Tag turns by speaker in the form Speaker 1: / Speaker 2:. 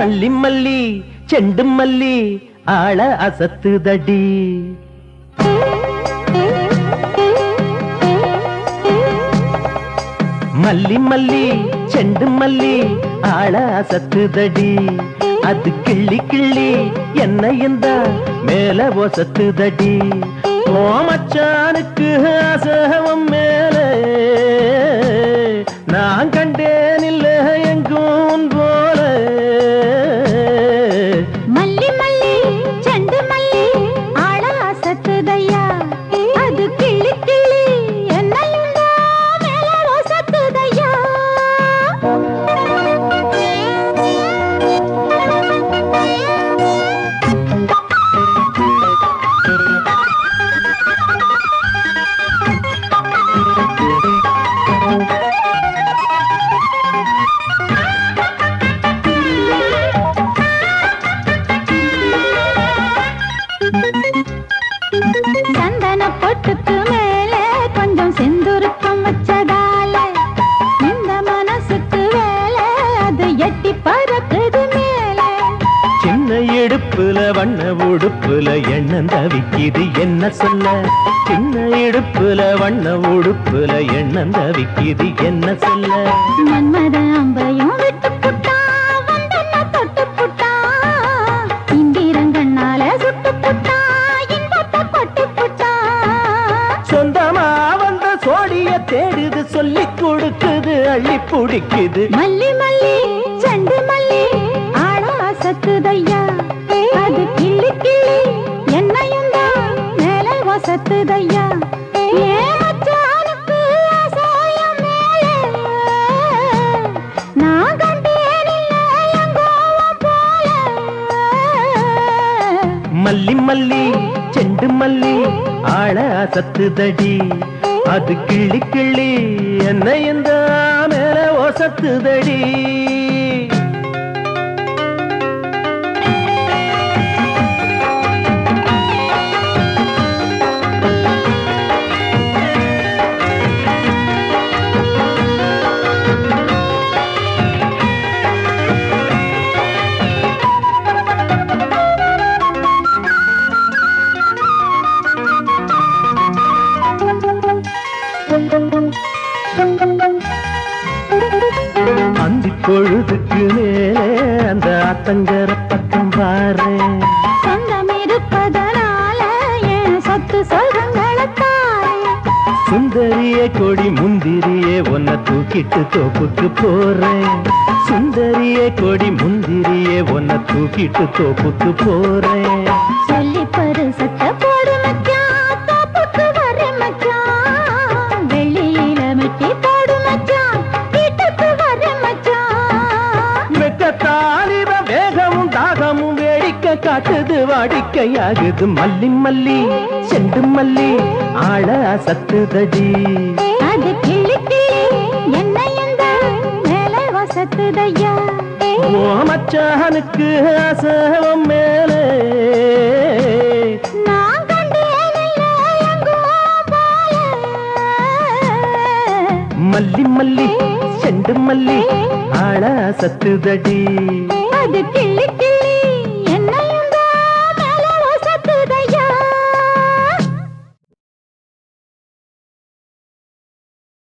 Speaker 1: மல்லி மல்லி செண்டு மல்லி ஆள அசத்துதடி. மல்லி மல்லி செண்டு மல்லி ஆள அசத்துதடி. அது கிள்ளி கிள்ளி என்னையும் தான் மேல ஒசத்துதடி. ஓ மச்சானுக்கு ஆசவம் மேல நான் கண்டேன் இல்ல எங்கும் போல.
Speaker 2: மல்லி மல்லி செண்டு மல்லி ஆள அசத்துதையா. அது கிள்ளி கிள்ளி என்னையும் தான் மேல ஒசத்துதையா. சந்தன பொட்டுக்கு மேல கொஞ்சம் செந்துருக்கம் வச்சதால இந்த மனசுக்கு வேலை அது எட்டி பறக்குது மேல.
Speaker 1: சின்ன இடுப்புல வண்ண உடுப்புல எண்ணம் தவிக்குது என்ன சொல்ல. சின்ன இடுப்புல வண்ண உடுப்புல எண்ணம் தவிக்குது என்ன சொல்ல.
Speaker 2: மன்மத அம்பையும் விட்டு புட்டா வந்தன தொட்டு புட்டா. இந்திரங்கண்ணால சுட்டு புட்டா இன்பத்தை கொட்டு புட்டா.
Speaker 1: சொந்தமா வந்த சோடிய தேடுது சொல்லி கொடுக்குது அள்ளி பிடிக்குது.
Speaker 2: மல்லி மல்லி செண்டு மல்லி ஆள அசத்துதையா. அது கிள்ளி கிள்ளி என்னையும் தான் மேல வசத்துதையா. ஏன் மச்சானுக்கு ஆசாயம் மேல நான் கண்டேன் இல்ல எங்கோவம் போல.
Speaker 1: மல்லி மல்லி செண்டு மல்லி ஆள அசத்துதடி. அது கிள்ளி கிள்ளி என்னையும் தான் மேல ஒசத்துதடி. அந்தி பொழுதுக்கு மேலே அந்த அத்தங்கர பக்கம் பாரு.
Speaker 2: சொந்தம் இருப்பதனால என் சொத்து சொல்றங்களத்தாரே.
Speaker 1: சுந்தரியே கொடி முந்திரியே உன்னை தூக்கிட்டு தோப்புக்கு போறேன். சுந்தரியே கொடி முந்திரியே உன்னை தூக்கிட்டு தோப்புக்கு போறேன்.
Speaker 2: சொல்லி பரிசத்த போடு மச்சான் தோப்புக்கு வர மச்சான். வெள்ளியில மெட்டி போடு மச்சான் வீட்டுக்கு வர மச்சான்.
Speaker 1: வெக்கத்தாலிவ வேகமும் தாகமும் வேடிக்கை காட்டுது வாடிக்கையாகுது. மல்லி மல்லி செண்டு மல்லி ஆள அசத்துதடி.
Speaker 2: அது கிள்ளி கிள்ளி என்னையும் தான் மேல வசத்துதையா.
Speaker 1: ஓ மச்சானுக்கு ஆசவம் மேல
Speaker 2: நான் கண்டேன் இல்ல எங்கோவம் போல.
Speaker 1: மல்லி மல்லி செண்டு மல்லி ஆள அசத்துதடி.
Speaker 2: அது கிள்ளி